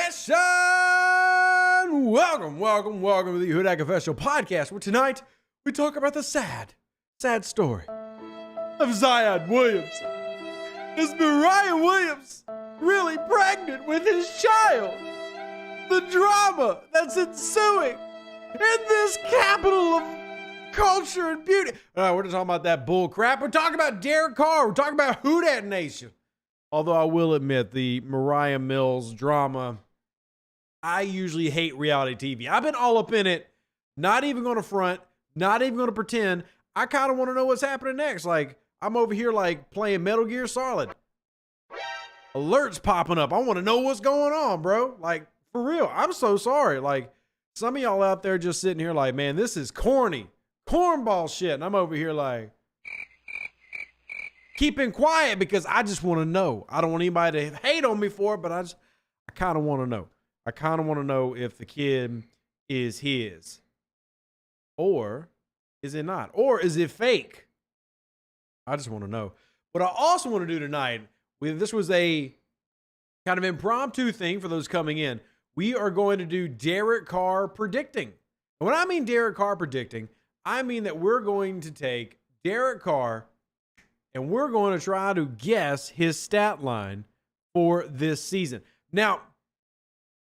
Confession! Welcome to the iHeart Confessional podcast, where tonight we talk about the sad story of Zion Williams. Is Mariah Williams really pregnant with his child? The drama that's ensuing in this capital of culture and beauty. We're just talking about that bull crap. We're talking about Derek Carr. We're talking about Who Dat Nation. Although I will admit, the Mariah Mills drama, I usually hate reality TV. I've been all up in it, not even going to front, not even going to pretend. I kind of want to know what's happening next. Like, I'm over here like playing Metal Gear Solid. Alerts popping up. I want to know what's going on, bro. Like, for real. I'm so sorry. Like, some of y'all out there just sitting here like, man, this is corny. Cornball shit. And I'm over here like, keeping quiet because I just want to know. I don't want anybody to hate on me for it, but I kind of want to know. I kind of want to know if the kid is his. Or is it not? Or is it fake? I just want to know. What I also want to do tonight, this was a kind of impromptu thing for those coming in. We are going to do Derek Carr predicting. And when I mean Derek Carr predicting, I mean that we're going to take Derek Carr and we're going to try to guess his stat line for this season. Now,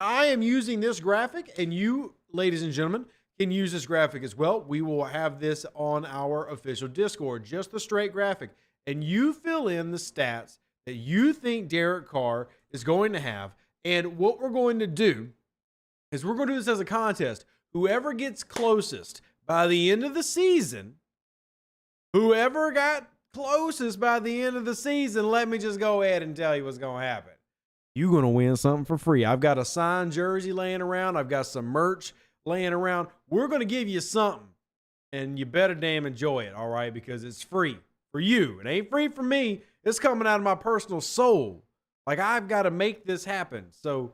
I am using this graphic, and you, ladies and gentlemen, can use this graphic as well. We will have this on our official Discord, just the straight graphic. And you fill in the stats that you think Derek Carr is going to have. And what we're going to do is we're going to do this as a contest. Whoever gets closest by the end of the season, whoever got closest by the end of the season, let me just go ahead and tell you what's going to happen. You're going to win something for free. I've got a signed jersey laying around. I've got some merch laying around. We're going to give you something, and you better damn enjoy it, all right, because it's free for you. It ain't free for me. It's coming out of my personal soul. Like, I've got to make this happen, so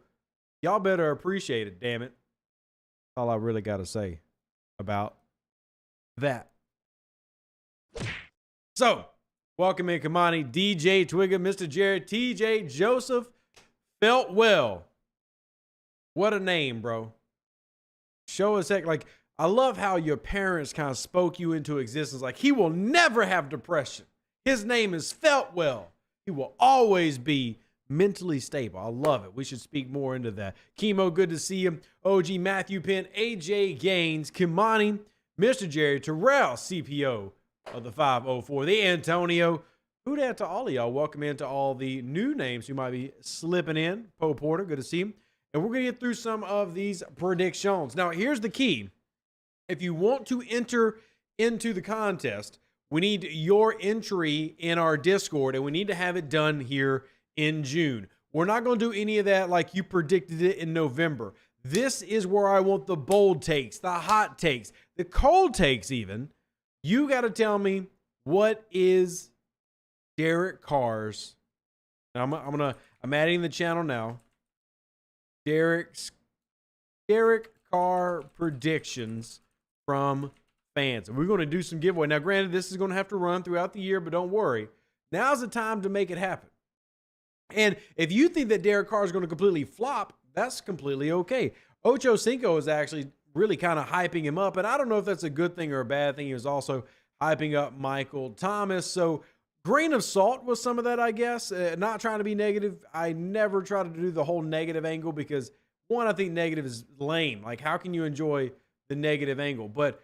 y'all better appreciate it, damn it. That's all I really got to say about that. So, welcome in, Kamani, DJ Twigga, Mr. Jared, TJ Joseph, Felt Well. What a name, bro. Show us heck. Like, I love how your parents kind of spoke you into existence. Like, he will never have depression. His name is Felt Well. He will always be mentally stable. I love it. We should speak more into that. Chemo, good to see you. OG Matthew Penn, AJ Gaines, Kimani, Mr. Jerry, Terrell, CPO of the 504, the Antonio. Who dat to all of y'all. Welcome into all the new names who might be slipping in. Poe Porter, good to see him. And we're going to get through some of these predictions. Now, here's the key. If you want to enter into the contest, we need your entry in our Discord, and we need to have it done here in June. We're not going to do any of that like you predicted it in November. This is where I want the bold takes, the hot takes, the cold takes even. You got to tell me what is Derek Carr's. I'm adding the channel now. Derek Carr predictions from fans. And we're going to do some giveaway. Now, granted, this is going to have to run throughout the year, but don't worry. Now's the time to make it happen. And if you think that Derek Carr is going to completely flop, that's completely okay. Ocho Cinco is actually really kind of hyping him up. And I don't know if that's a good thing or a bad thing. He was also hyping up Michael Thomas. So grain of salt with some of that, I guess. Not trying to be negative. I never try to do the whole negative angle because, one, I think negative is lame. Like, how can you enjoy the negative angle? But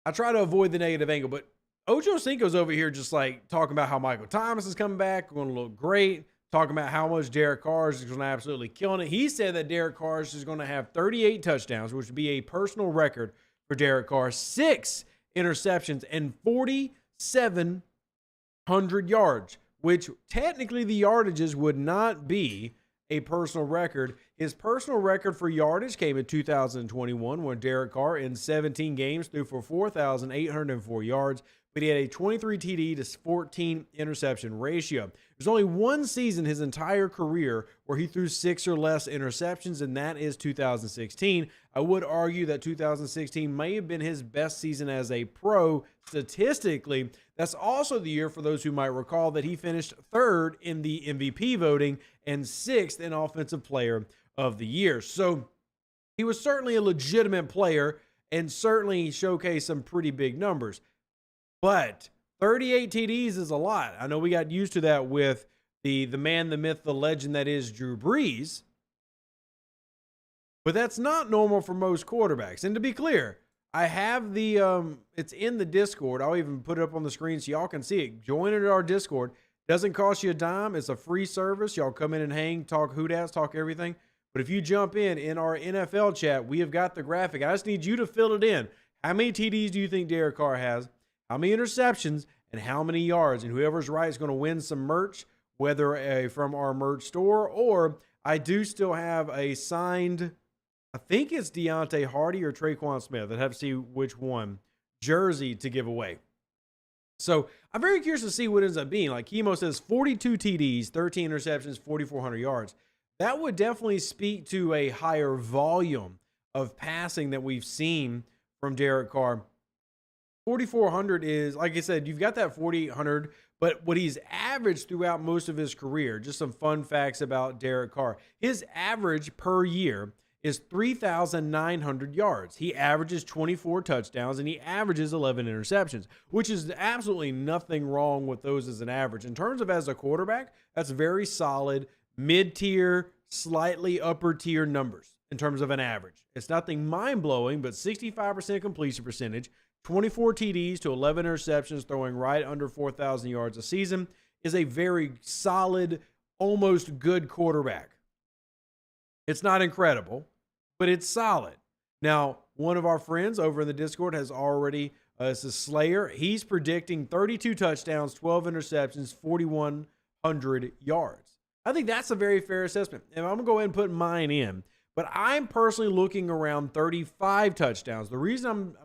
I try to avoid the negative angle. But Ocho Cinco's over here just like talking about how Michael Thomas is coming back, going to look great, talking about how much Derek Carr is going to absolutely killing it. He said that Derek Carr is going to have 38 touchdowns, which would be a personal record for Derek Carr, 6 interceptions, and 4,700 yards, which technically the yardages would not be a personal record. His personal record for yardage came in 2021 when Derek Carr in 17 games threw for 4,804 yards, but he had a 23 TD to 14 interception ratio. There's only one season his entire career where he threw 6 or less interceptions, and that is 2016. I would argue that 2016 may have been his best season as a pro statistically. That's also the year, for those who might recall, that he finished 3rd in the MVP voting and 6th in Offensive Player of the year. So he was certainly a legitimate player and certainly showcased some pretty big numbers. But 38 TDs is a lot. I know we got used to that with the man, the myth, the legend that is Drew Brees. But that's not normal for most quarterbacks. And to be clear, I have the it's in the Discord. I'll even put it up on the screen so y'all can see it. Join it at our Discord. Doesn't cost you a dime. It's a free service. Y'all come in and hang, talk hoot-ass, talk everything. But if you jump in our NFL chat, we have got the graphic. I just need you to fill it in. How many TDs do you think Derek Carr has? How many interceptions? And how many yards? And whoever's right is going to win some merch, whether from our merch store or I do still have a signed, I think it's Deontay Hardy or Traquan Smith. I'd have to see which one, jersey to give away. So I'm very curious to see what it ends up being. Like Chemo says, 42 TDs, 13 interceptions, 4,400 yards. That would definitely speak to a higher volume of passing that we've seen from Derek Carr. 4,400 is, like I said, you've got that 4,800, but what he's averaged throughout most of his career, just some fun facts about Derek Carr. His average per year is 3,900 yards. He averages 24 touchdowns and he averages 11 interceptions, which is absolutely nothing wrong with those as an average. In terms of as a quarterback, that's very solid, mid-tier, slightly upper-tier numbers in terms of an average. It's nothing mind-blowing, but 65% completion percentage, 24 TDs to 11 interceptions, throwing right under 4,000 yards a season is a very solid, almost good quarterback. It's not incredible, but it's solid. Now, one of our friends over in the Discord has already, this is Slayer, he's predicting 32 touchdowns, 12 interceptions, 4,100 yards. I think that's a very fair assessment. And I'm going to go ahead and put mine in, but I'm personally looking around 35 touchdowns. The reason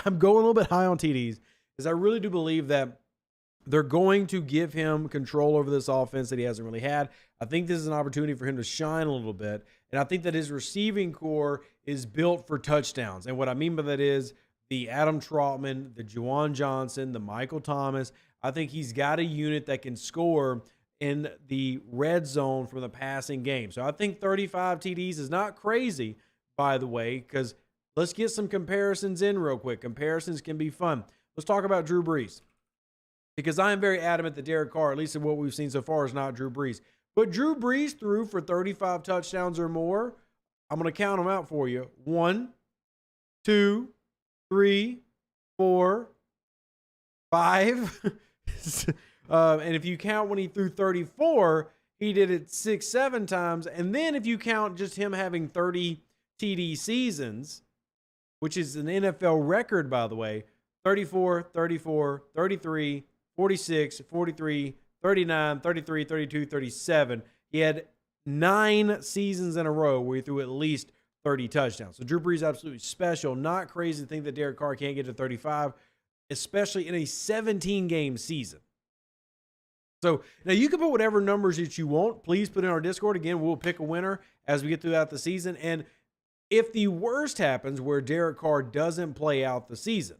I'm going a little bit high on TDs is I really do believe that they're going to give him control over this offense that he hasn't really had. I think this is an opportunity for him to shine a little bit. And I think that his receiving core is built for touchdowns. And what I mean by that is the Adam Trautman, the Juwan Johnson, the Michael Thomas. I think he's got a unit that can score in the red zone from the passing game. So I think 35 TDs is not crazy, by the way, because let's get some comparisons in real quick. Comparisons can be fun. Let's talk about Drew Brees, because I am very adamant that Derek Carr, at least in what we've seen so far, is not Drew Brees. But Drew Brees threw for 35 touchdowns or more. I'm going to count them out for you. 1, 2, 3, 4, 5. And if you count when he threw 34, he did it 6, 7 times. And then if you count just him having 30 TD seasons, which is an NFL record, by the way, 34, 34, 33, 46, 43, 39, 33, 32, 37. He had 9 seasons in a row where he threw at least 30 touchdowns. So Drew Brees absolutely special. Not crazy to think that Derek Carr can't get to 35, especially in a 17-game season. So now you can put whatever numbers that you want. Please put in our Discord. Again, we'll pick a winner as we get throughout the season. And if the worst happens where Derek Carr doesn't play out the season,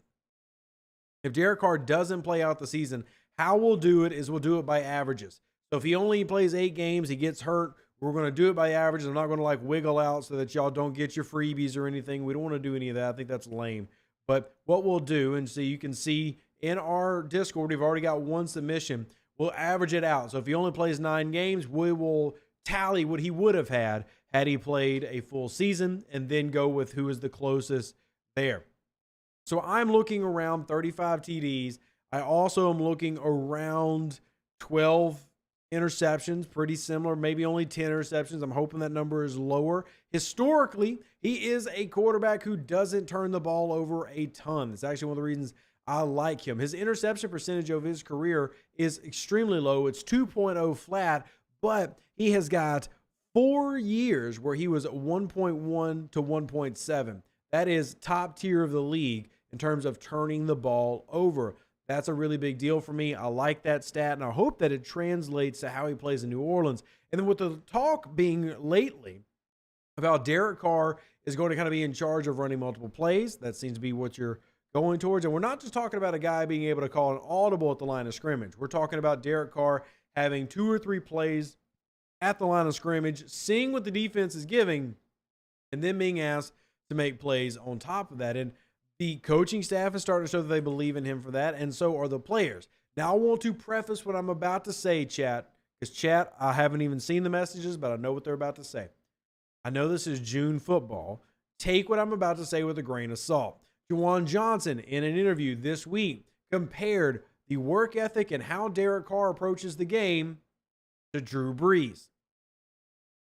if Derek Carr doesn't play out the season, how we'll do it is we'll do it by averages. So if he only plays 8 games, he gets hurt, we're going to do it by averages. I'm not going to like wiggle out so that y'all don't get your freebies or anything. We don't want to do any of that. I think that's lame. But what we'll do, and so you can see in our Discord, we've already got one submission. We'll average it out. So if he only plays 9 games, we will tally what he would have had he played a full season and then go with who is the closest there. So I'm looking around 35 TDs. I also am looking around 12 interceptions, pretty similar, maybe only 10 interceptions. I'm hoping that number is lower. Historically, he is a quarterback who doesn't turn the ball over a ton. It's actually one of the reasons I like him. His interception percentage of his career is extremely low. It's 2.0 flat, but he has got 4 years where he was 1.1 to 1.7. That is top tier of the league in terms of turning the ball over. That's a really big deal for me. I like that stat, and I hope that it translates to how he plays in New Orleans. And then with the talk being lately about Derek Carr is going to kind of be in charge of running multiple plays, that seems to be what you're going towards. And we're not just talking about a guy being able to call an audible at the line of scrimmage. We're talking about Derek Carr having 2 or 3 plays at the line of scrimmage, seeing what the defense is giving, and then being asked to make plays on top of that. And the coaching staff is starting to show that they believe in him for that, and so are the players. Now, I want to preface what I'm about to say, chat, because chat, I haven't even seen the messages, but I know what they're about to say. I know this is June football. Take what I'm about to say with a grain of salt. Juwan Johnson, in an interview this week, compared the work ethic and how Derek Carr approaches the game to Drew Brees.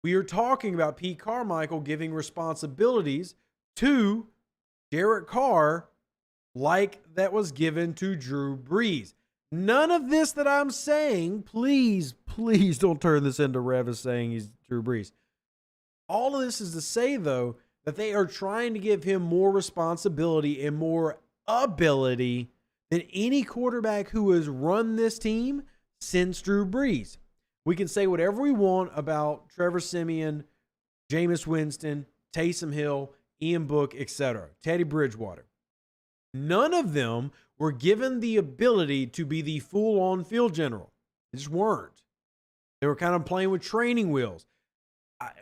We are talking about Pete Carmichael giving responsibilities to Derek Carr like that was given to Drew Brees. None of this that I'm saying, please don't turn this into Revis saying he's Drew Brees. All of this is to say, though, that they are trying to give him more responsibility and more ability than any quarterback who has run this team since Drew Brees. We can say whatever we want about Trevor Siemian, Jameis Winston, Taysom Hill, Ian Book, etc., Teddy Bridgewater. None of them were given the ability to be the full-on field general. They just weren't. They were kind of playing with training wheels.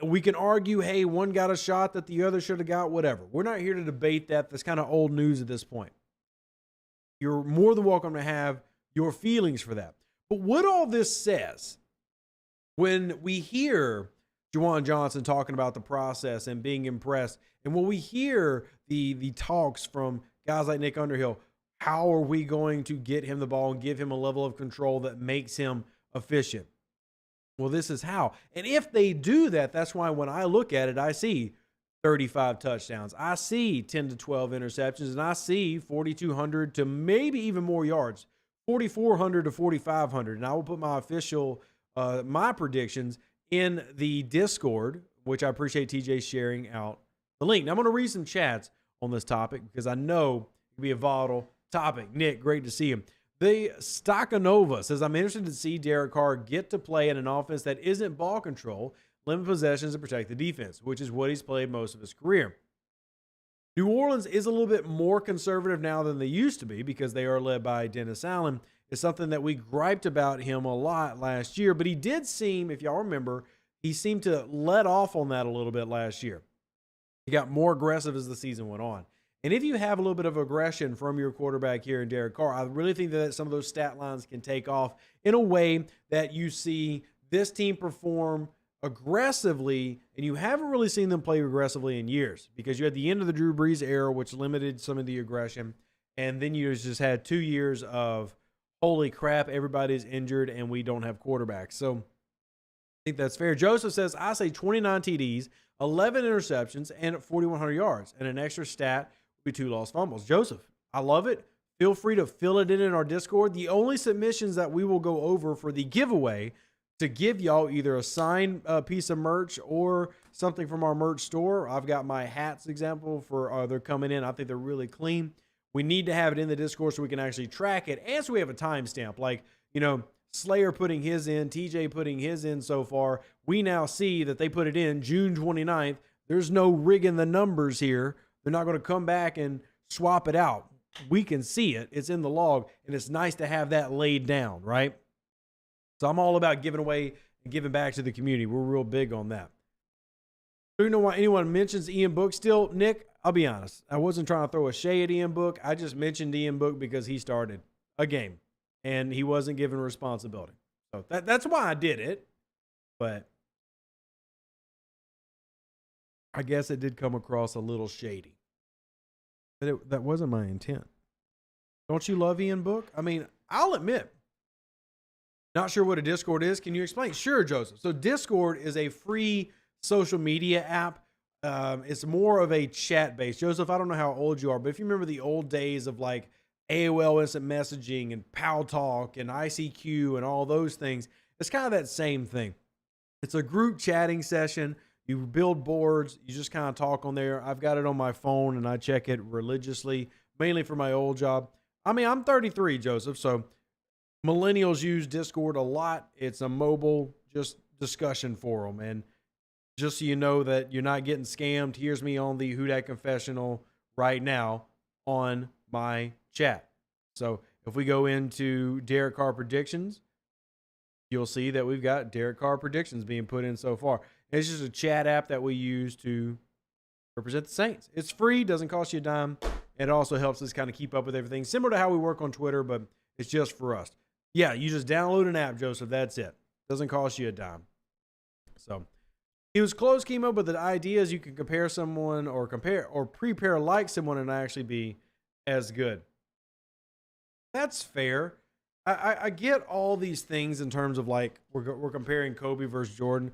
We can argue, hey, one got a shot that the other should have got, whatever. We're not here to debate that. That's kind of old news at this point. You're more than welcome to have your feelings for that. But what all this says, when we hear Juwan Johnson talking about the process and being impressed, and when we hear the talks from guys like Nick Underhill, how are we going to get him the ball and give him a level of control that makes him efficient? Well, this is how. And if they do that, that's why when I look at it, I see 35 touchdowns. I see 10 to 12 interceptions, and I see 4,200 to maybe even more yards, 4,400 to 4,500. And I will put my official, my predictions in the Discord, which I appreciate TJ sharing out the link. Now, I'm going to read some chats on this topic because I know it could be a volatile topic. Nick, great to see him. The Stachanova says, I'm interested to see Derek Carr get to play in an offense that isn't ball control, limit possessions, and protect the defense, which is what he's played most of his career. New Orleans is a little bit more conservative now than they used to be because they are led by Dennis Allen. It's something that we griped about him a lot last year, but he did seem, if y'all remember, he seemed to let off on that a little bit last year. He got more aggressive as the season went on. And if you have a little bit of aggression from your quarterback here in Derek Carr, I really think that some of those stat lines can take off in a way that you see this team perform aggressively, and you haven't really seen them play aggressively in years because you had the end of the Drew Brees era, which limited some of the aggression, and then you just had 2 years of, holy crap, everybody's injured and we don't have quarterbacks. So I think that's fair. Joseph says, I say 29 TDs, 11 interceptions, and 4,100 yards, and an extra stat be 2 lost fumbles. Joseph, I love it. Feel free to fill it in our Discord. The only submissions that we will go over for the giveaway to give y'all either a signed piece of merch or something from our merch store. I've got my hats example for they're coming in. I think they're really clean. We need to have it in the Discord so we can actually track it, and so we have a timestamp. Like, Slayer putting his in, TJ putting his in so far. We now see that they put it in June 29th. There's no rigging the numbers here. They're not going to come back and swap it out. We can see it. It's in the log, and it's nice to have that laid down, right? So I'm all about giving away and giving back to the community. We're real big on that. Do you know why anyone mentions Ian Book still? Nick, I'll be honest. I wasn't trying to throw a shade at Ian Book. I just mentioned Ian Book because he started a game, and he wasn't given responsibility. So that's why I did it. But I guess it did come across a little shady. But that wasn't my intent. Don't you love Ian Book? I mean, I'll admit, not sure what a Discord is. Can you explain? Sure, Joseph. So Discord is a free social media app. It's more of a chat base. Joseph, I don't know how old you are, but if you remember the old days of like AOL Instant Messaging and Pal Talk and ICQ and all those things, it's kind of that same thing. It's a group chatting session. You build boards. You just kind of talk on there. I've got it on my phone, and I check it religiously, mainly for my old job. I mean, I'm 33, Joseph, so millennials use Discord a lot. It's a mobile just discussion forum. And just so you know that you're not getting scammed, here's me on the Who Dat Confessional right now on my chat. So if we go into Derek Carr predictions, you'll see that we've got Derek Carr predictions being put in so far. It's just a chat app that we use to represent the Saints. It's free, doesn't cost you a dime. It also helps us kind of keep up with everything, similar to how we work on Twitter, but it's just for us. Yeah, you just download an app, Joseph. That's it. Doesn't cost you a dime. So he was close, Chemo, but the idea is you can compare someone or prepare like someone and actually be as good. That's fair. I get all these things in terms of like we're comparing Kobe versus Jordan,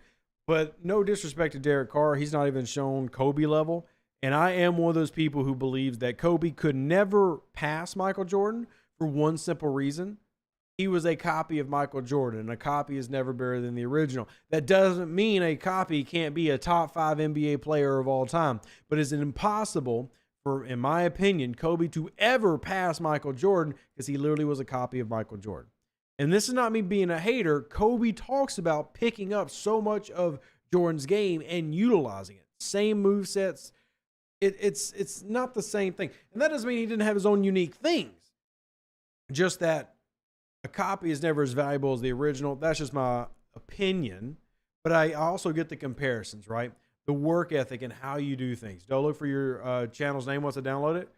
but no disrespect to Derek Carr, he's not even shown Kobe level. And I am one of those people who believes that Kobe could never pass Michael Jordan for one simple reason. He was a copy of Michael Jordan, and a copy is never better than the original. That doesn't mean a copy can't be a top 5 NBA player of all time, but it's impossible for, in my opinion, Kobe to ever pass Michael Jordan because he literally was a copy of Michael Jordan. And this is not me being a hater. Kobe talks about picking up so much of Jordan's game and utilizing it. Same movesets. It's not the same thing. And that doesn't mean he didn't have his own unique things. Just that a copy is never as valuable as the original. That's just my opinion. But I also get the comparisons, right? The work ethic and how you do things. Don't look for your channel's name once I download it.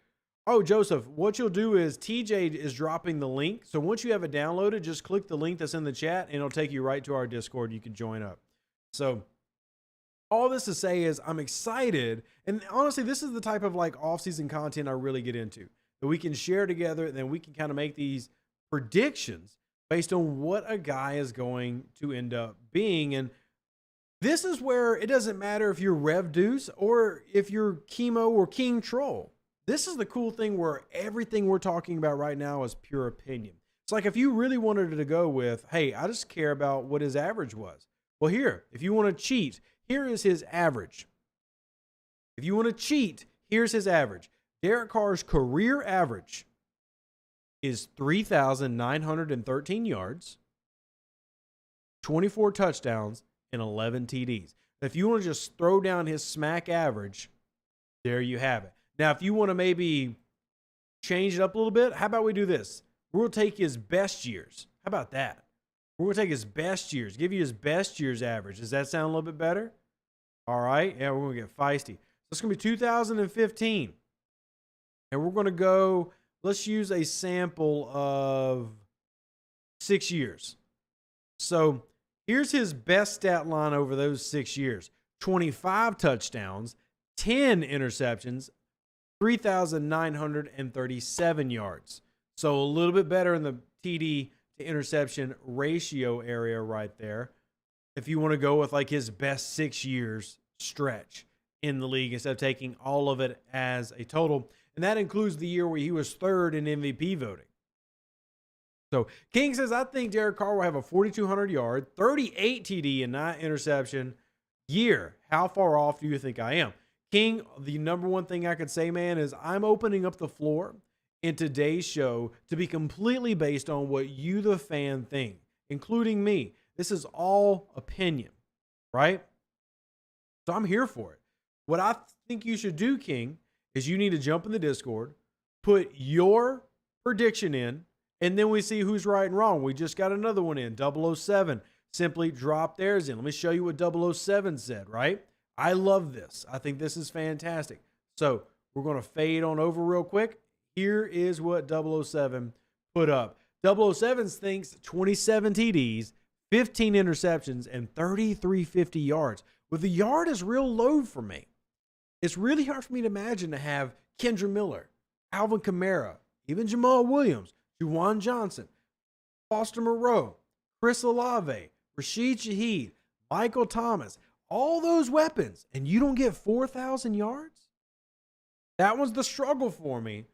Oh, Joseph, what you'll do is TJ is dropping the link. So once you have it downloaded, just click the link that's in the chat and it'll take you right to our Discord. You can join up. So all this to say is I'm excited. And honestly, this is the type of like off-season content I really get into. That we can share together and then we can kind of make these predictions based on what a guy is going to end up being. And this is where it doesn't matter if you're Rev Deuce or if you're Chemo or King Troll. This is the cool thing where everything we're talking about right now is pure opinion. It's like if you really wanted to go with, hey, I just care about what his average was. Well, here, if you want to cheat, here is his average. If you want to cheat, here's his average. Derek Carr's career average is 3,913 yards, 24 touchdowns, and 11 TDs. If you want to just throw down his smack average, there you have it. Now, if you want to maybe change it up a little bit, how about we do this? We'll take his best years. How about that? We're going to take his best years, give you his best years average. Does that sound a little bit better? All right. Yeah, we're going to get feisty. So it's going to be 2015. And we're going to go, let's use a sample of 6 years. So here's his best stat line over those 6 years. 25 touchdowns, 10 interceptions, 3,937 yards. So a little bit better in the TD to interception ratio area right there. If you want to go with like his best 6 years stretch in the league instead of taking all of it as a total. And that includes the year where he was third in MVP voting. So King says, I think Derek Carr will have a 4,200 yard, 38 TD and 9 interception year. How far off do you think I am? King, the number one thing I could say, man, is I'm opening up the floor in today's show to be completely based on what you, the fan, think, including me. This is all opinion, right? So I'm here for it. What I think you should do, King, is you need to jump in the Discord, put your prediction in, and then we see who's right and wrong. We just got another one in, 007. Simply drop theirs in. Let me show you what 007 said, right? I love this. I think this is fantastic. So we're going to fade on over real quick. Here is what 007 put up. 007 thinks 27 TDs, 15 interceptions, and 3,350 yards. Well, the yard is real low for me. It's really hard for me to imagine to have Kendra Miller, Alvin Kamara, even Jamal Williams, Juwan Johnson, Foster Moreau, Chris Olave, Rashid Shaheed, Michael Thomas, all those weapons, and you don't get 4,000 yards? That was the struggle for me.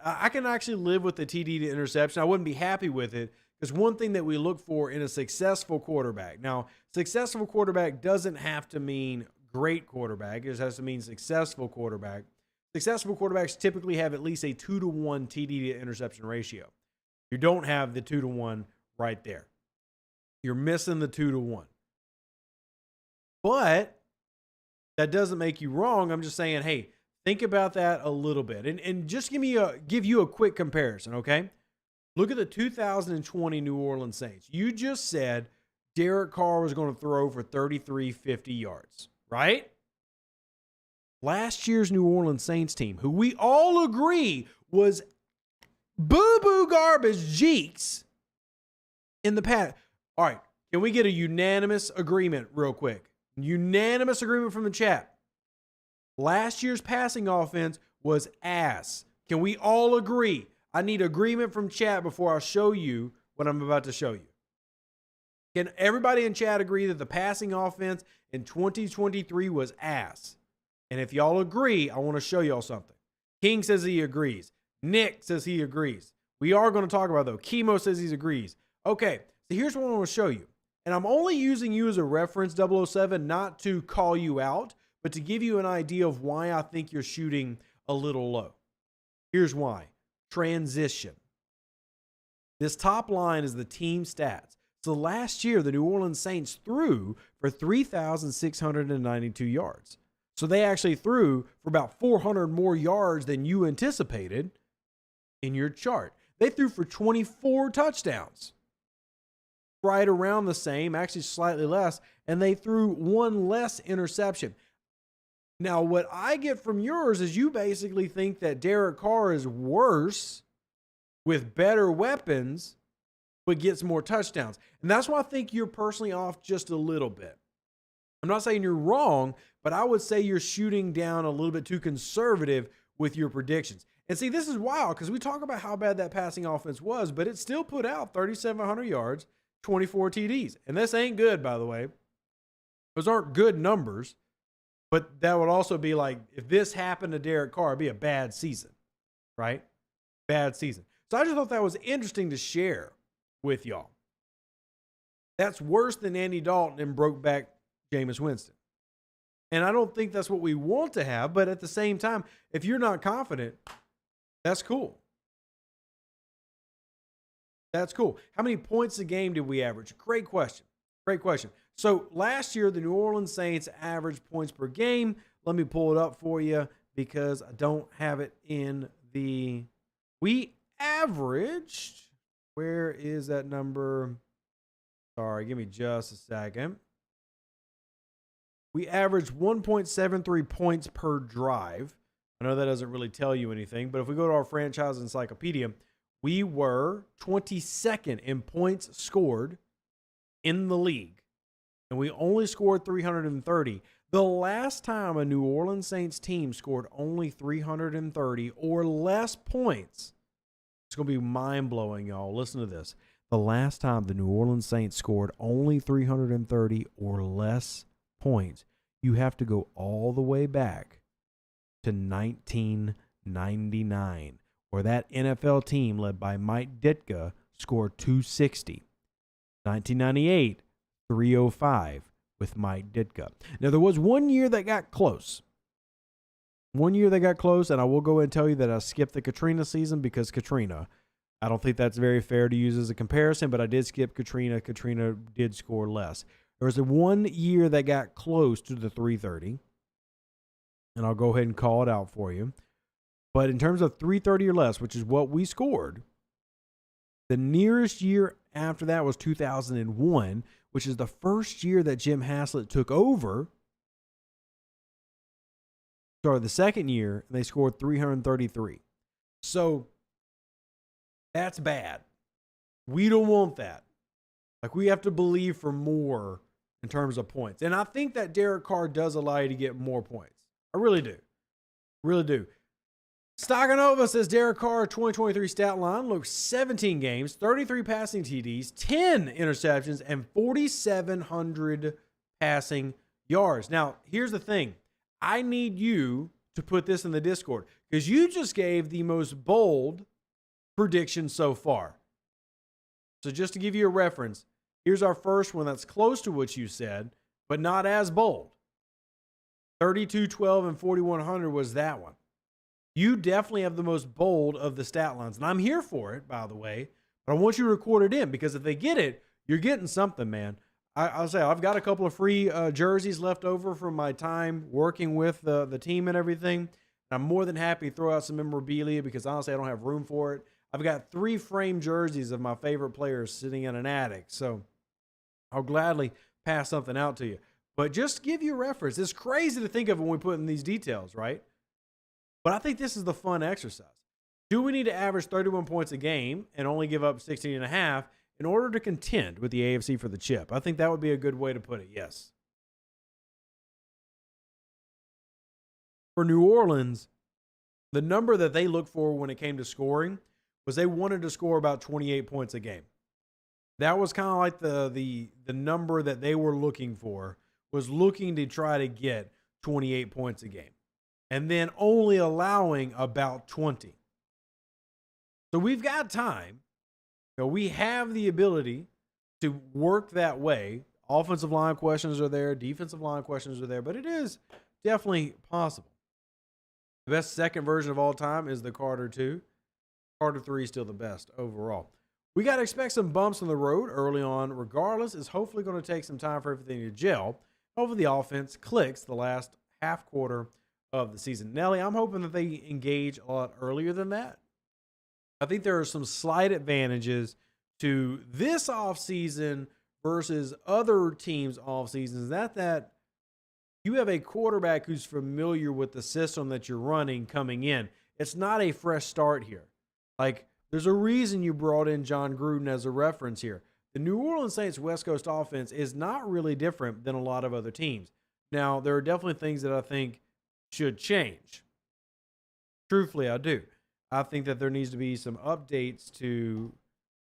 I can actually live with the TD to interception. I wouldn't be happy with it because one thing that we look for in a successful quarterback. Now, successful quarterback doesn't have to mean great quarterback. It just has to mean successful quarterback. Successful quarterbacks typically have at least a 2-to-1 TD to interception ratio. You don't have the 2-to-1 right there. You're missing the 2-to-1. But that doesn't make you wrong. I'm just saying, hey, think about that a little bit. And just give you a quick comparison, okay? Look at the 2020 New Orleans Saints. You just said Derek Carr was going to throw for 3,350 yards, right? Last year's New Orleans Saints team, who we all agree was boo-boo garbage jeeks in the past. All right, can we get a unanimous agreement real quick? Unanimous agreement from the chat. Last year's passing offense was ass. Can we all agree? I need agreement from chat before I show you what I'm about to show you. Can everybody in chat agree that the passing offense in 2023 was ass? And if y'all agree, I want to show y'all something. King says he agrees. Nick says he agrees. We are going to talk about it, though. Chemo says he agrees. Okay, so here's what I want to show you. And I'm only using you as a reference, 007, not to call you out, but to give you an idea of why I think you're shooting a little low. Here's why. Transition. This top line is the team stats. So last year, the New Orleans Saints threw for 3,692 yards. So they actually threw for about 400 more yards than you anticipated in your chart. They threw for 24 touchdowns. Right around the same, actually slightly less, and they threw one less interception. Now, what I get from yours is you basically think that Derek Carr is worse with better weapons, but gets more touchdowns. And that's why I think you're personally off just a little bit. I'm not saying you're wrong, but I would say you're shooting down a little bit too conservative with your predictions. And see, this is wild because we talk about how bad that passing offense was, but it still put out 3,700 yards, 24 TDs. And this ain't good, by the way. Those aren't good numbers, but that would also be like, if this happened to Derek Carr, it'd be a bad season, right? Bad season. So I just thought that was interesting to share with y'all. That's worse than Andy Dalton and broke back Jameis Winston. And I don't think that's what we want to have, but at the same time, if you're not confident, that's cool. That's cool. How many points a game did we average? Great question. Great question. So last year, the New Orleans Saints averaged points per game. Let me pull it up for you because I don't have it in the... We averaged... Where is that number? Sorry, give me just a second. We averaged 1.73 points per drive. I know that doesn't really tell you anything, but if we go to our franchise encyclopedia, we were 22nd in points scored in the league, and we only scored 330. The last time a New Orleans Saints team scored only 330 or less points, it's going to be mind-blowing, y'all. Listen to this. The last time the New Orleans Saints scored only 330 or less points, you have to go all the way back to 1999, where that NFL team led by Mike Ditka scored 260. 1998, 305 with Mike Ditka. Now, there was one year that got close. And I will go ahead and tell you that I skipped the Katrina season because Katrina. I don't think that's very fair to use as a comparison, but I did skip Katrina. Katrina did score less. There was a 1 year that got close to the 330, and I'll go ahead and call it out for you. But in terms of 330 or less, which is what we scored, the nearest year after that was 2001, which is the first year that Jim Haslett took over. Sorry, the second year, and they scored 333. So that's bad. We don't want that. Like, we have to believe for more in terms of points. And I think that Derek Carr does allow you to get more points. I really do. Really do. Stockanova says Derek Carr 2023 stat line looks 17 games, 33 passing TDs, 10 interceptions, and 4,700 passing yards. Now, here's the thing. I need you to put this in the Discord because you just gave the most bold prediction so far. So just to give you a reference, here's our first one that's close to what you said, but not as bold. 32, 12, and 4,100 was that one. You definitely have the most bold of the stat lines. And I'm here for it, by the way, but I want you to record it in because if they get it, you're getting something, man. I'll say I've got a couple of free jerseys left over from my time working with the team and everything. I'm more than happy to throw out some memorabilia because honestly, I don't have room for it. I've got 3 framed jerseys of my favorite players sitting in an attic. So I'll gladly pass something out to you. But just give you a reference. It's crazy to think of when we put in these details, right? But I think this is the fun exercise. Do we need to average 31 points a game and only give up 16.5 in order to contend with the AFC for the chip? I think that would be a good way to put it, yes. For New Orleans, the number that they looked for when it came to scoring was they wanted to score about 28 points a game. That was kind of like the number that they were looking for, was looking to try to get 28 points a game. And then only allowing about 20. So we've got time. We have the ability to work that way. Offensive line questions are there. Defensive line questions are there. But it is definitely possible. The best second version of all time is the Carter 2. Carter 3 is still the best overall. We got to expect some bumps on the road early on. Regardless, it's hopefully going to take some time for everything to gel. Hopefully the offense clicks the last half quarter of the season. Nelly, I'm hoping that they engage a lot earlier than that. I think there are some slight advantages to this offseason versus other teams' offseasons. That you have a quarterback who's familiar with the system that you're running coming in. It's not a fresh start here. Like, there's a reason you brought in John Gruden as a reference here. The New Orleans Saints West Coast offense is not really different than a lot of other teams. Now, there are definitely things that I think should change. Truthfully, I do. I think that there needs to be some updates to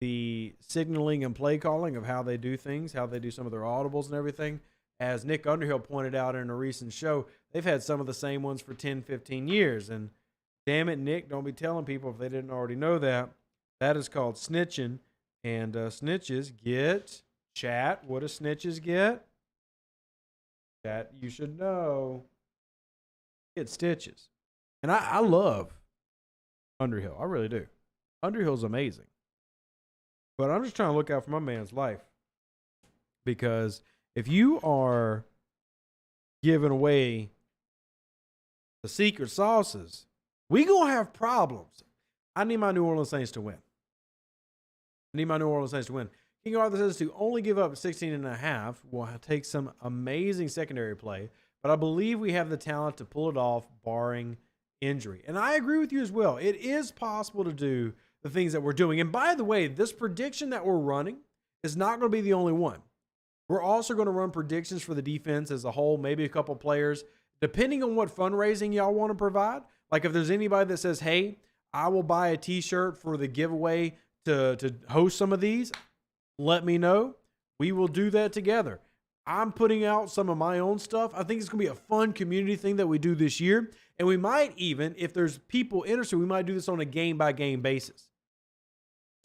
the signaling and play calling of how they do things, how they do some of their audibles and everything. As Nick Underhill pointed out in a recent show, they've had some of the same ones for 10, 15 years. And damn it, Nick, don't be telling people if they didn't already know that. That is called snitching. And snitches get, chat, what do snitches get? Chat, you should know. Get stitches. And I love Underhill. I really do. Underhill's amazing. But I'm just trying to look out for my man's life. Because if you are giving away the secret sauces, we going to have problems. I need my New Orleans Saints to win. King Arthur says to only give up 16.5 will take some amazing secondary play, but I believe we have the talent to pull it off barring injury. And I agree with you as well. It is possible to do the things that we're doing. And by the way, this prediction that we're running is not going to be the only one. We're also going to run predictions for the defense as a whole, maybe a couple players, depending on what fundraising y'all want to provide. Like if there's anybody that says, hey, I will buy a t-shirt for the giveaway to host some of these, let me know. We will do that together. I'm putting out some of my own stuff. I think it's going to be a fun community thing that we do this year. And we might even, if there's people interested, we might do this on a game-by-game basis.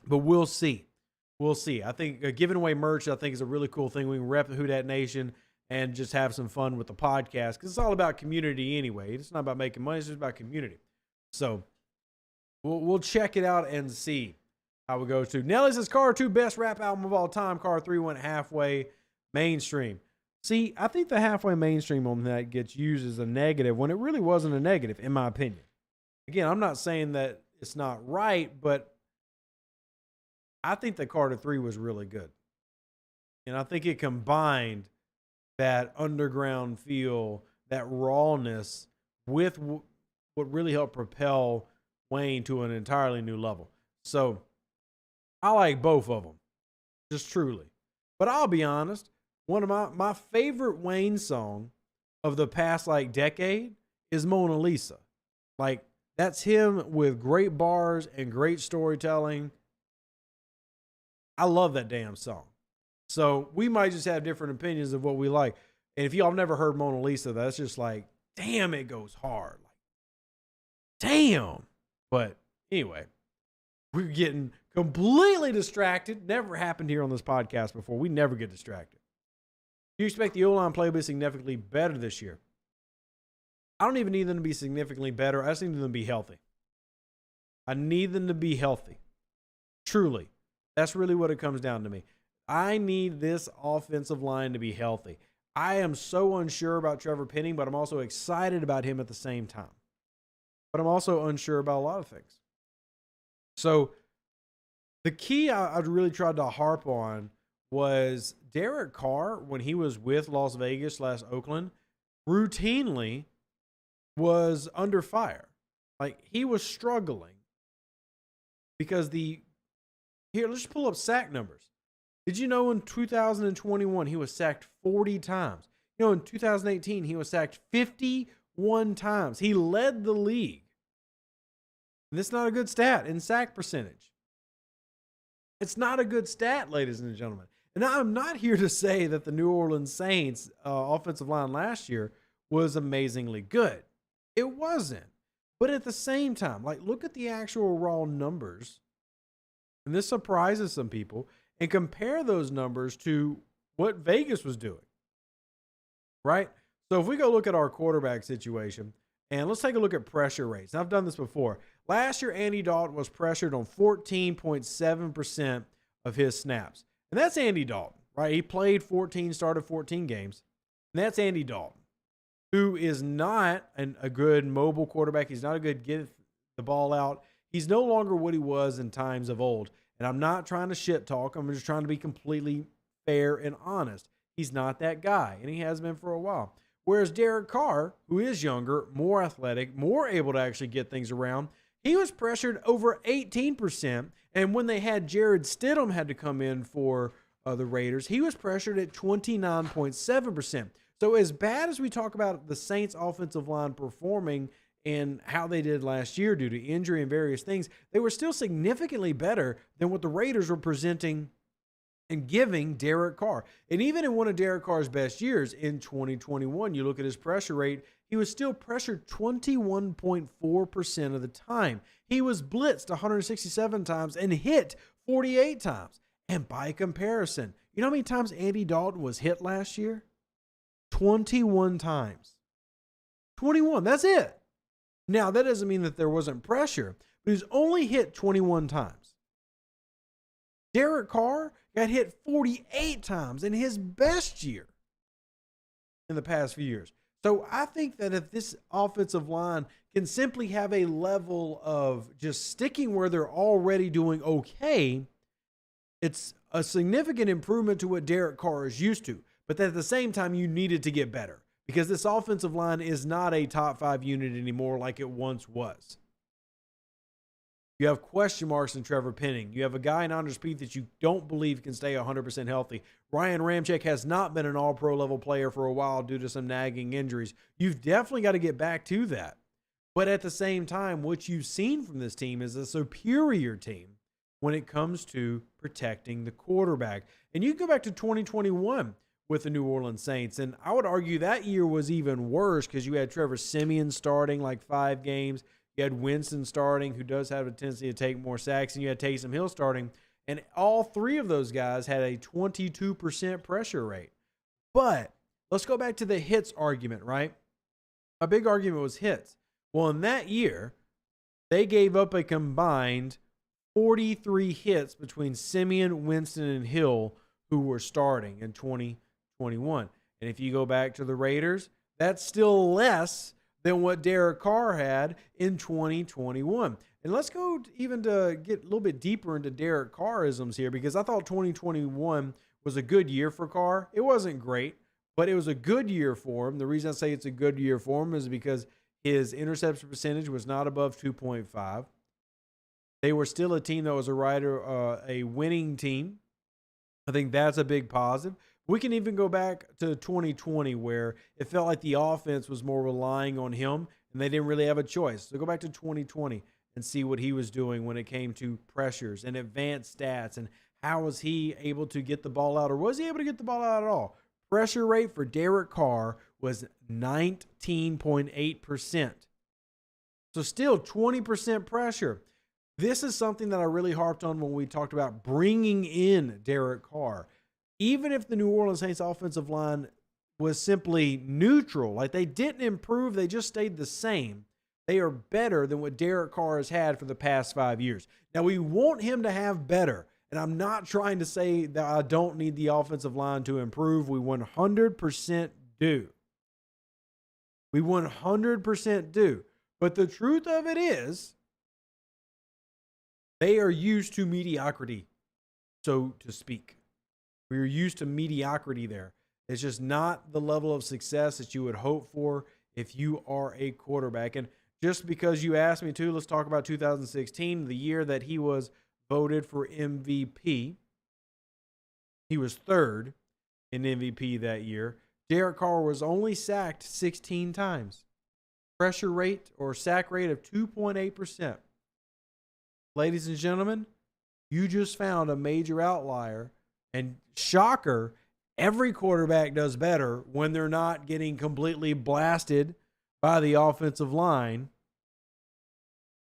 But we'll see. We'll see. I think giving away merch, I think, is a really cool thing. We can rep the Who Dat Nation and just have some fun with the podcast because it's all about community anyway. It's not about making money. It's just about community. So we'll check it out and see how it goes to. Nelly says, Carr 2, best rap album of all time. Carr 3 went halfway mainstream. See, I think the halfway mainstream on that gets used as a negative when it really wasn't a negative, in my opinion. Again, I'm not saying that it's not right, but I think that Carter 3 was really good. And I think it combined that underground feel, that rawness with what really helped propel Wayne to an entirely new level. So I like both of them, just truly. But I'll be honest, one of my favorite Wayne song of the past decade is Mona Lisa. Like that's him with great bars and great storytelling. I love that damn song. So we might just have different opinions of what we like. And if y'all never heard Mona Lisa, that's just like, damn, it goes hard. Like, damn. But anyway, we're getting completely distracted. Never happened here on this podcast before. We never get distracted. Do you expect the O-line play to be significantly better this year? I don't even need them to be significantly better. I just need them to be healthy. I need them to be healthy. Truly. That's really what it comes down to me. I need this offensive line to be healthy. I am so unsure about Trevor Penning, but I'm also excited about him at the same time. But I'm also unsure about a lot of things. So the key I really tried to harp on was Derek Carr, when he was with Las Vegas / Oakland, routinely was under fire. Like, he was struggling because let's pull up sack numbers. Did you know in 2021 he was sacked 40 times? You know, in 2018 he was sacked 51 times. He led the league. And that's not a good stat in sack percentage. It's not a good stat, ladies and gentlemen. And I'm not here to say that the New Orleans Saints offensive line last year was amazingly good. It wasn't. But at the same time, like, look at the actual raw numbers. And this surprises some people. And compare those numbers to what Vegas was doing. Right? So if we go look at our quarterback situation, and let's take a look at pressure rates. Now, I've done this before. Last year, Andy Dalton was pressured on 14.7% of his snaps. And that's Andy Dalton, right? He played 14, started 14 games. And that's Andy Dalton, who is not a good mobile quarterback. He's not a good get the ball out. He's no longer what he was in times of old. And I'm not trying to shit talk. I'm just trying to be completely fair and honest. He's not that guy, and he has been for a while. Whereas Derek Carr, who is younger, more athletic, more able to actually get things around, he was pressured over 18%. And when they had Jared Stidham had to come in for the Raiders, he was pressured at 29.7%. So as bad as we talk about the Saints offensive line performing and how they did last year due to injury and various things, they were still significantly better than what the Raiders were presenting and giving Derek Carr. And even in one of Derek Carr's best years in 2021, you look at his pressure rate, he was still pressured 21.4% of the time. He was blitzed 167 times and hit 48 times. And by comparison, you know how many times Andy Dalton was hit last year? 21 times. 21, that's it. Now, that doesn't mean that there wasn't pressure, but he's only hit 21 times. Derek Carr got hit 48 times in his best year in the past few years. So I think that if this offensive line can simply have a level of just sticking where they're already doing okay, it's a significant improvement to what Derek Carr is used to. But at the same time, you needed to get better because this offensive line is not a top 5 unit anymore like it once was. You have question marks in Trevor Penning. You have a guy in Anders Pete that you don't believe can stay 100% healthy. Ryan Ramczyk has not been an all-pro level player for a while due to some nagging injuries. You've definitely got to get back to that. But at the same time, what you've seen from this team is a superior team when it comes to protecting the quarterback. And you go back to 2021 with the New Orleans Saints, and I would argue that year was even worse because you had Trevor Siemian starting like 5 games. You had Winston starting, who does have a tendency to take more sacks, and you had Taysom Hill starting. And all 3 of those guys had a 22% pressure rate. But let's go back to the hits argument, right? A big argument was hits. Well, in that year, they gave up a combined 43 hits between Siemian, Winston, and Hill, who were starting in 2021. And if you go back to the Raiders, that's still less than what Derek Carr had in 2021. And let's go even to get a little bit deeper into Derek Carrisms here, because I thought 2021 was a good year for Carr. It wasn't great, but it was a good year for him. The reason I say it's a good year for him is because his interception percentage was not above 2.5. They were still a team that was a winning team. I think that's a big positive. We can even go back to 2020 where it felt like the offense was more relying on him and they didn't really have a choice. So go back to 2020 and see what he was doing when it came to pressures and advanced stats and how was he able to get the ball out, or was he able to get the ball out at all? Pressure rate for Derek Carr was 19.8%. So still 20% pressure. This is something that I really harped on when we talked about bringing in Derek Carr. Even if the New Orleans Saints offensive line was simply neutral, like they didn't improve, they just stayed the same, they are better than what Derek Carr has had for the past 5 years. Now, we want him to have better, and I'm not trying to say that I don't need the offensive line to improve. We 100% do. We 100% do. But the truth of it is, They are used to mediocrity, so to speak. We're used to mediocrity there. It's just not the level of success that you would hope for if you are a quarterback. And just because you asked me to, let's talk about 2016, the year that he was voted for MVP. He was third in MVP that year. Derek Carr was only sacked 16 times. Pressure rate or sack rate of 2.8%. Ladies and gentlemen, you just found a major outlier. And shocker, every quarterback does better when they're not getting completely blasted by the offensive line.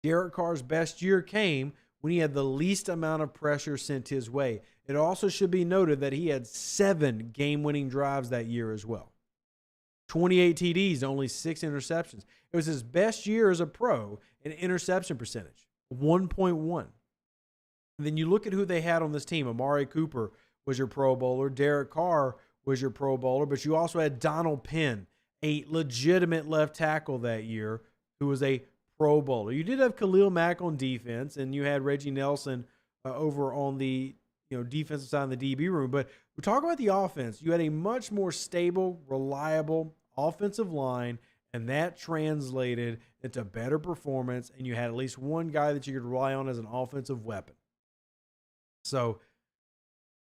Derek Carr's best year came when he had the least amount of pressure sent his way. It also should be noted that he had 7 game-winning drives that year as well. 28 TDs, only 6 interceptions. It was his best year as a pro in interception percentage, 1.1. And then you look at who they had on this team. Amari Cooper was your Pro Bowler. Derek Carr was your Pro Bowler. But you also had Donald Penn, a legitimate left tackle that year, who was a Pro Bowler. You did have Khalil Mack on defense, and you had Reggie Nelson over on the defensive side of the DB room. But we talk about the offense. You had a much more stable, reliable offensive line, and that translated into better performance, and you had at least one guy that you could rely on as an offensive weapon. So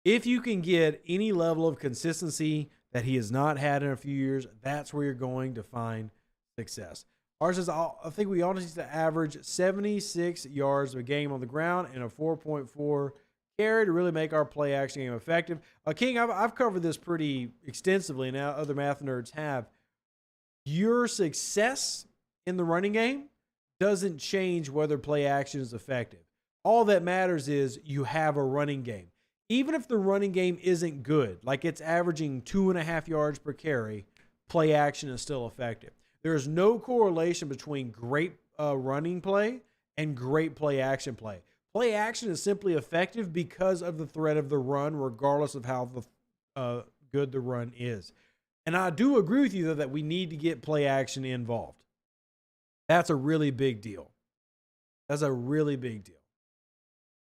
if you can get any level of consistency that he has not had in a few years, that's where you're going to find success. Ours is, I think we all need to average 76 yards a game on the ground and a 4.4 carry to really make our play action game effective. King, I've covered this pretty extensively, and now other math nerds have. Your success in the running game doesn't change whether play action is effective. All that matters is you have a running game. Even if the running game isn't good, like it's averaging 2.5 yards per carry, play action is still effective. There is no correlation between great running play and great play action play. Play action is simply effective because of the threat of the run, regardless of how good the run is. And I do agree with you, though, that we need to get play action involved. That's a really big deal. That's a really big deal.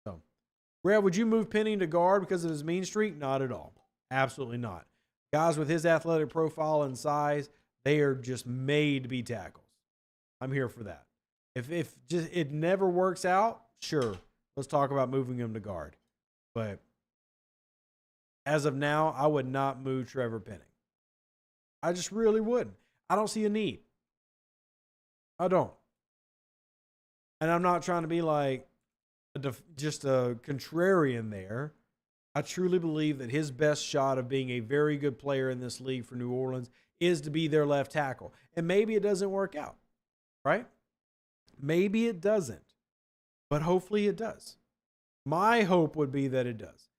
So, Brad, would you move Penning to guard because of his mean streak? Not at all. Absolutely not. Guys with his athletic profile and size, they are just made to be tackles. I'm here for that. If just it never works out, sure, let's talk about moving him to guard. But as of now, I would not move Trevor Penning. I just really wouldn't. I don't see a need. I don't. And I'm not trying to be like just a contrarian there. I truly believe that his best shot of being a very good player in this league for New Orleans is to be their left tackle. And maybe it doesn't work out, right? Maybe it doesn't, but hopefully it does. My hope would be that it does.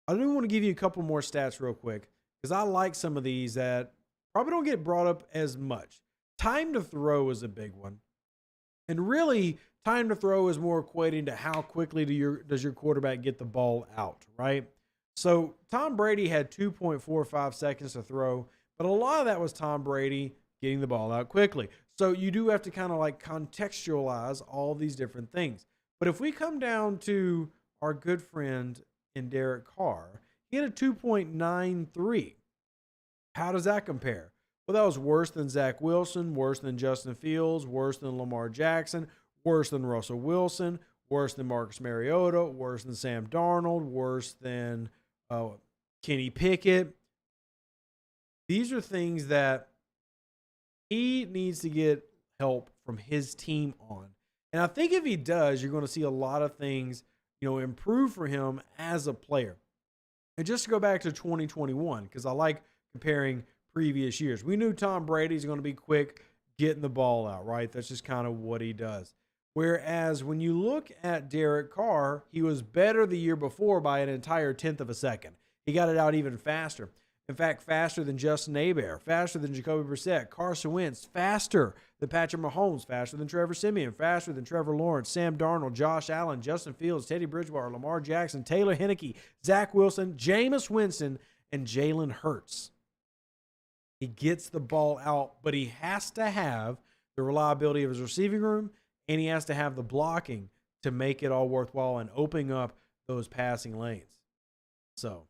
I do want to give you a couple more stats real quick because I like some of these that probably don't get brought up as much. Time to throw is a big one. And really, time to throw is more equating to how quickly does your quarterback get the ball out, right? So Tom Brady had 2.45 seconds to throw, but a lot of that was Tom Brady getting the ball out quickly. So you do have to kind of like contextualize all these different things. But if we come down to our good friend in Derek Carr, he had a 2.93. How does that compare? Well, that was worse than Zach Wilson, worse than Justin Fields, worse than Lamar Jackson, worse than Russell Wilson, worse than Marcus Mariota, worse than Sam Darnold, worse than Kenny Pickett. These are things that he needs to get help from his team on. And I think if he does, you're going to see a lot of things, improve for him as a player. And just to go back to 2021, because I like comparing previous years. We knew Tom Brady's going to be quick getting the ball out, right? That's just kind of what he does. Whereas when you look at Derek Carr, he was better the year before by an entire 1/10 of a second. He got it out even faster. In fact, faster than Justin Hebert, faster than Jacoby Brissett, Carson Wentz, faster than Patrick Mahomes, faster than Trevor Siemian, faster than Trevor Lawrence, Sam Darnold, Josh Allen, Justin Fields, Teddy Bridgewater, Lamar Jackson, Taylor Heineke, Zach Wilson, Jameis Winston, and Jalen Hurts. He gets the ball out, but he has to have the reliability of his receiving room, and he has to have the blocking to make it all worthwhile and opening up those passing lanes. So,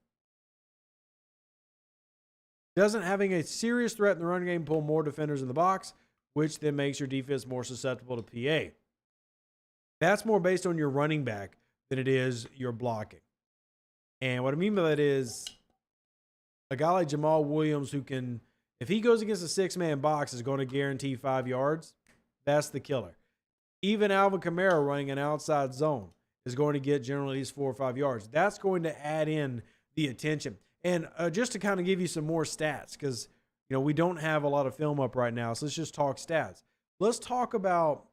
doesn't having a serious threat in the run game pull more defenders in the box, which then makes your defense more susceptible to PA. That's more based on your running back than it is your blocking. And what I mean by that is a guy like Jamal Williams who can, if he goes against a 6-man box, is going to guarantee 5 yards. That's the killer. Even Alvin Kamara running an outside zone is going to get generally at least 4 or 5 yards. That's going to add in the attention. And just to kind of give you some more stats, because we don't have a lot of film up right now, so let's just talk stats. Let's talk about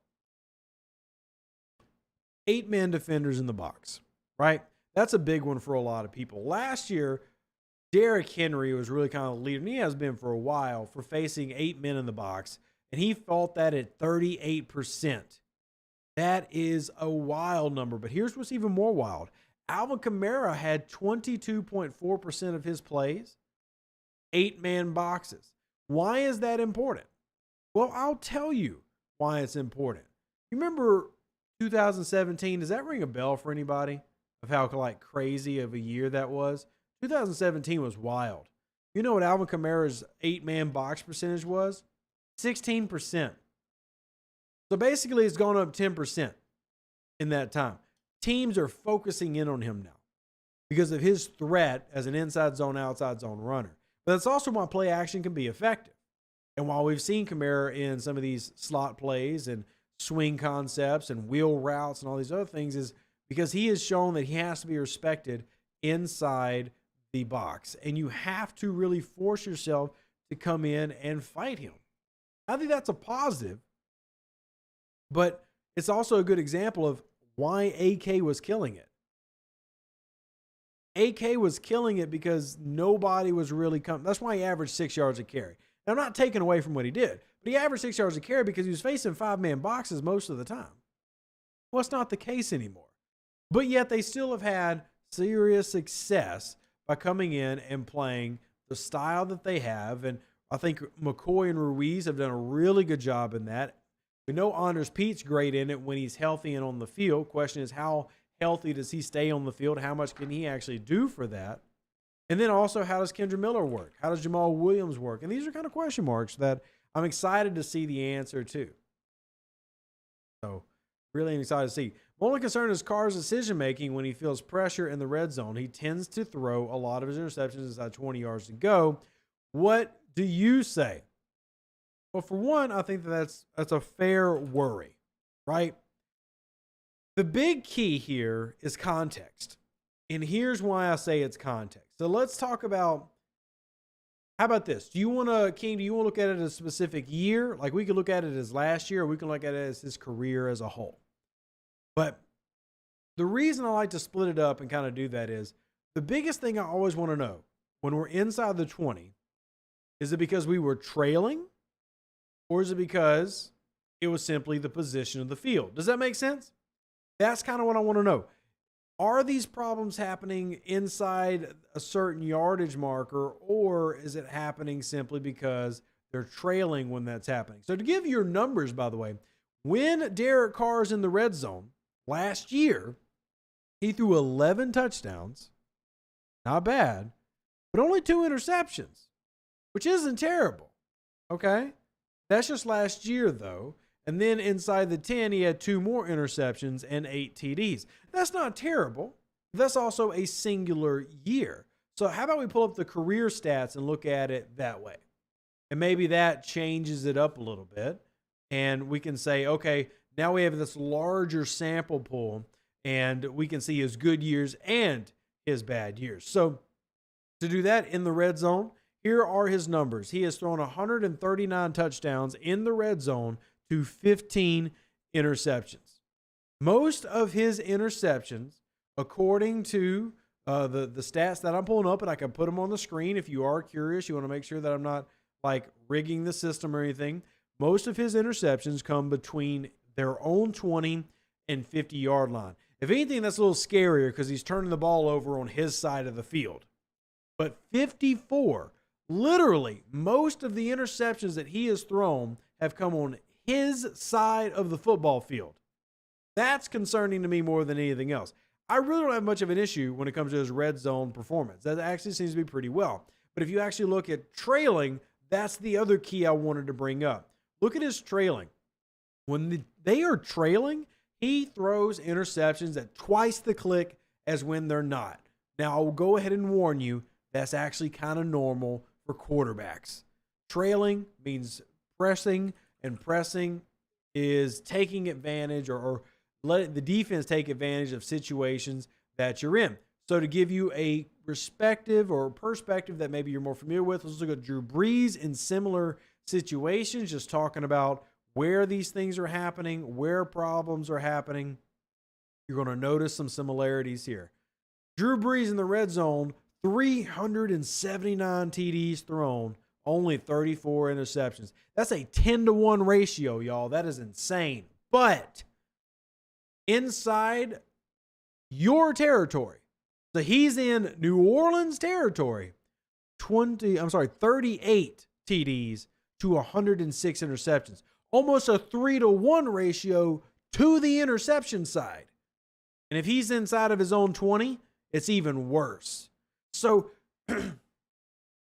8-man defenders in the box, right? That's a big one for a lot of people. Last year, Derek Henry was really kind of the leader, and he has been for a while, for facing 8 men in the box, and he fought that at 38%. That is a wild number, but here's what's even more wild. Alvin Kamara had 22.4% of his plays, 8-man boxes. Why is that important? Well, I'll tell you why it's important. You remember 2017? Does that ring a bell for anybody of how crazy of a year that was? 2017 was wild. You know what Alvin Kamara's 8-man box percentage was? 16%. So basically, it's gone up 10% in that time. Teams are focusing in on him now because of his threat as an inside zone, outside zone runner. But that's also why play action can be effective. And while we've seen Kamara in some of these slot plays and swing concepts and wheel routes and all these other things, is because he has shown that he has to be respected inside the box. And you have to really force yourself to come in and fight him. I think that's a positive. But it's also a good example of why AK was killing it. AK was killing it because nobody was really coming. That's why he averaged 6 yards a carry. Now, I'm not taking away from what he did, but he averaged 6 yards a carry because he was facing 5-man boxes most of the time. Well, it's not the case anymore. But yet they still have had serious success by coming in and playing the style that they have. And I think McCoy and Ruiz have done a really good job in that. We know Anders Pete's great in it when he's healthy and on the field. Question is, how healthy does he stay on the field? How much can he actually do for that? And then also, how does Kendra Miller work? How does Jamal Williams work? And these are kind of question marks that I'm excited to see the answer to. So, really excited to see. My only concern is Carr's decision-making when he feels pressure in the red zone. He tends to throw a lot of his interceptions inside 20 yards to go. What do you say? Well, for one, I think that's a fair worry, right? The big key here is context. And here's why I say it's context. So let's talk about, how about this? Do you want to look at it as a specific year? Like, we could look at it as last year, or we can look at it as his career as a whole. But the reason I like to split it up and kind of do that is, the biggest thing I always want to know when we're inside the 20, is it because we were trailing? Or is it because it was simply the position of the field? Does that make sense? That's kind of what I want to know. Are these problems happening inside a certain yardage marker, or is it happening simply because they're trailing when that's happening? So to give your numbers, by the way, when Derek Carr is in the red zone last year, he threw 11 touchdowns. Not bad, but only 2 interceptions, which isn't terrible. Okay? That's just last year, though. And then inside the 10, he had 2 more interceptions and 8 TDs. That's not terrible. That's also a singular year. So how about we pull up the career stats and look at it that way? And maybe that changes it up a little bit. And we can say, okay, now we have this larger sample pool, and we can see his good years and his bad years. So to do that in the red zone, here are his numbers. He has thrown 139 touchdowns in the red zone to 15 interceptions. Most of his interceptions, according to the stats that I'm pulling up, and I can put them on the screen if you are curious, you want to make sure that I'm not rigging the system or anything. Most of his interceptions come between their own 20 and 50-yard line. If anything, that's a little scarier because he's turning the ball over on his side of the field. But 54, literally, most of the interceptions that he has thrown have come on his side of the football field. That's concerning to me more than anything else. I really don't have much of an issue when it comes to his red zone performance. That actually seems to be pretty well. But if you actually look at trailing, that's the other key I wanted to bring up. Look at his trailing. When they are trailing, he throws interceptions at twice the click as when they're not. Now, I will go ahead and warn you, that's actually kind of normal for quarterbacks. Trailing means pressing, and pressing is taking advantage or let the defense take advantage of situations that you're in. So to give you a perspective that maybe you're more familiar with, let's look at Drew Brees in similar situations, just talking about where these things are happening, where problems are happening. You're going to notice some similarities here. Drew Brees in the red zone, 379 TDs thrown, only 34 interceptions. That's a 10-to-1 ratio, y'all. That is insane. But inside your territory, so he's in New Orleans territory, 38 TDs to 106 interceptions. Almost a 3-to-1 ratio to the interception side. And if he's inside of his own 20, it's even worse. So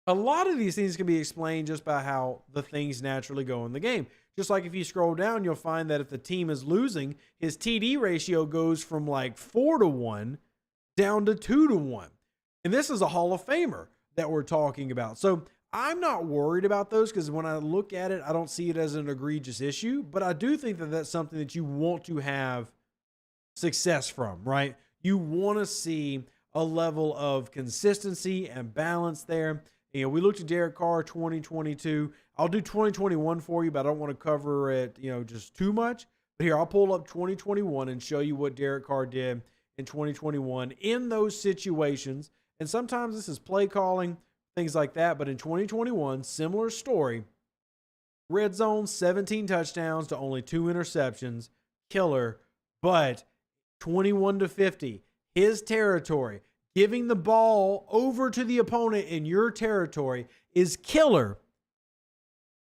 a lot of these things can be explained just by how the things naturally go in the game. Just like if you scroll down, you'll find that if the team is losing, his TD ratio goes from like 4-to-1 down to 2-to-1. And this is a Hall of Famer that we're talking about. So I'm not worried about those because when I look at it, I don't see it as an egregious issue. But I do think that that's something that you want to have success from, right? You want to see a level of consistency and balance there. You know, we looked at Derek Carr 2022. I'll do 2021 for you, but I don't want to cover it, just too much. But here, I'll pull up 2021 and show you what Derek Carr did in 2021 in those situations. And sometimes this is play calling, things like that. But in 2021, similar story. Red zone, 17 touchdowns to only 2 interceptions. Killer. But 21-50, his territory, giving the ball over to the opponent in your territory is killer.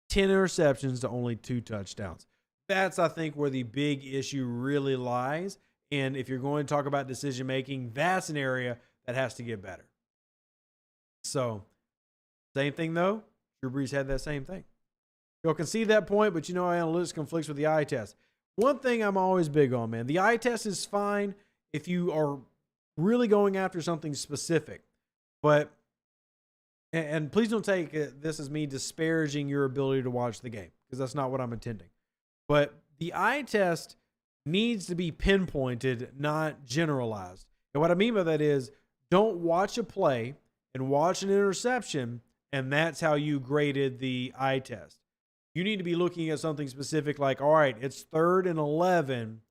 10 interceptions to only 2 touchdowns. That's, I think, where the big issue really lies. And if you're going to talk about decision making, that's an area that has to get better. So, same thing though. Drew Brees had that same thing. Y'all can see that point, but analytics conflicts with the eye test. One thing I'm always big on, man, the eye test is fine if you are really going after something specific. But, and please don't take this as me disparaging your ability to watch the game, because that's not what I'm intending. But the eye test needs to be pinpointed, not generalized. And what I mean by that is, don't watch a play and watch an interception, and that's how you graded the eye test. You need to be looking at something specific like, all right, it's 3rd and 11.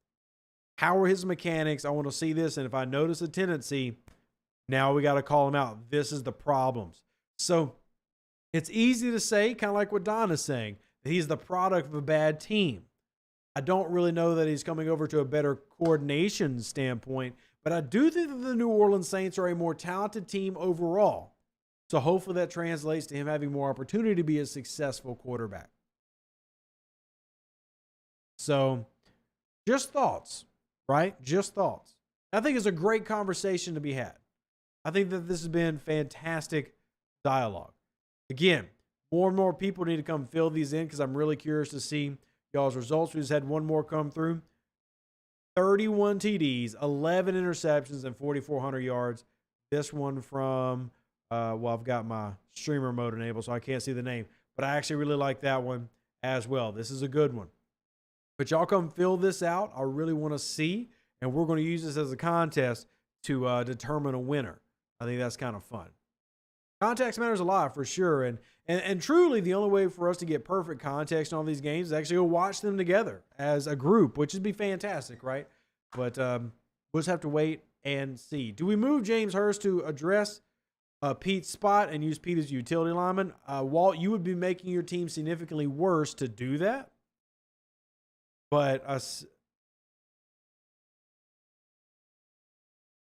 How are his mechanics? I want to see this. And if I notice a tendency, now we got to call him out. This is the problems. So it's easy to say, kind of like what Don is saying, that he's the product of a bad team. I don't really know that he's coming over to a better coordination standpoint, but I do think that the New Orleans Saints are a more talented team overall. So hopefully that translates to him having more opportunity to be a successful quarterback. So just thoughts, right? Just thoughts. I think it's a great conversation to be had. I think that this has been fantastic dialogue. Again, more and more people need to come fill these in because I'm really curious to see y'all's results. We just had one more come through. 31 TDs, 11 interceptions, and 4,400 yards. This one from, I've got my streamer mode enabled, so I can't see the name. But I actually really like that one as well. This is a good one. But y'all come fill this out. I really want to see, and we're going to use this as a contest to determine a winner. I think that's kind of fun. Context matters a lot for sure, and truly the only way for us to get perfect context on these games is actually go watch them together as a group, which would be fantastic, right? But we'll just have to wait and see. Do we move James Hurst to address Pete's spot and use Pete as utility lineman? Walt, you would be making your team significantly worse to do that. But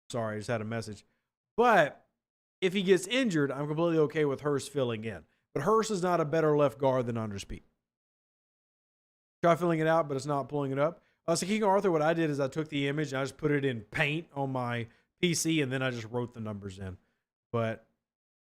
sorry, I just had a message. But if he gets injured, I'm completely okay with Hurst filling in. But Hurst is not a better left guard than Andres Pete. Try filling it out, but it's not pulling it up. So King Arthur, what I did is I took the image and I just put it in Paint on my PC, and then I just wrote the numbers in. But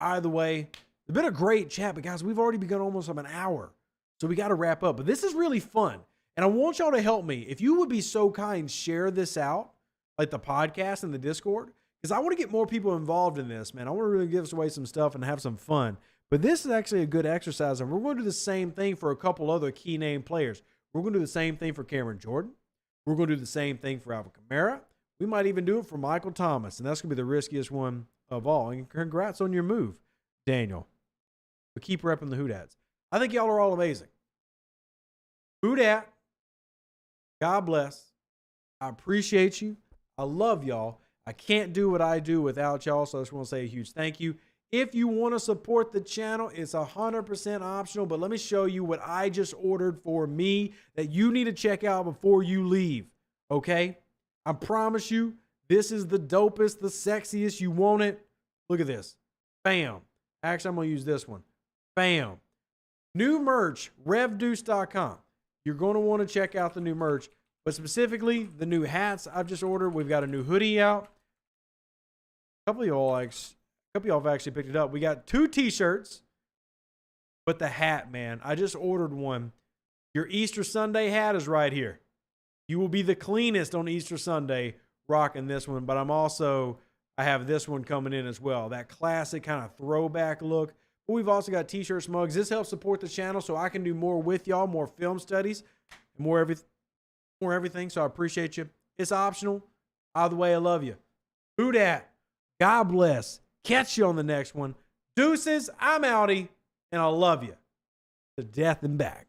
either way, it's been a great chat. But guys, we've already begun almost an hour, so we got to wrap up. But this is really fun, and I want y'all to help me. If you would be so kind, share this out, like the podcast and the Discord, because I want to get more people involved in this, man. I want to really give away some stuff and have some fun. But this is actually a good exercise, and we're going to do the same thing for a couple other key name players. We're going to do the same thing for Cameron Jordan. We're going to do the same thing for Alvin Kamara. We might even do it for Michael Thomas, and that's going to be the riskiest one of all. And congrats on your move, Daniel. But keep repping the Hoodats. I think y'all are all amazing. Hoodat, God bless. I appreciate you. I love y'all. I can't do what I do without y'all, so I just want to say a huge thank you. If you want to support the channel, it's 100% optional, but let me show you what I just ordered for me that you need to check out before you leave, okay? I promise you, this is the dopest, the sexiest. You want it? Look at this. Bam. Actually, I'm going to use this one. Bam. New merch, revdeuce.com. You're going to want to check out the new merch, but specifically the new hats I've just ordered. We've got a new hoodie out. A couple of y'all have actually picked it up. We got 2 t-shirts, but the hat, man, I just ordered one. Your Easter Sunday hat is right here. You will be the cleanest on Easter Sunday rocking this one, but I have this one coming in as well. That classic kind of throwback look. But we've also got t-shirts, mugs. This helps support the channel so I can do more with y'all, more film studies, more everything. So I appreciate you. It's optional. Either way, I love you. Who dat? God bless. Catch you on the next one. Deuces, I'm outie, and I love you to death and back.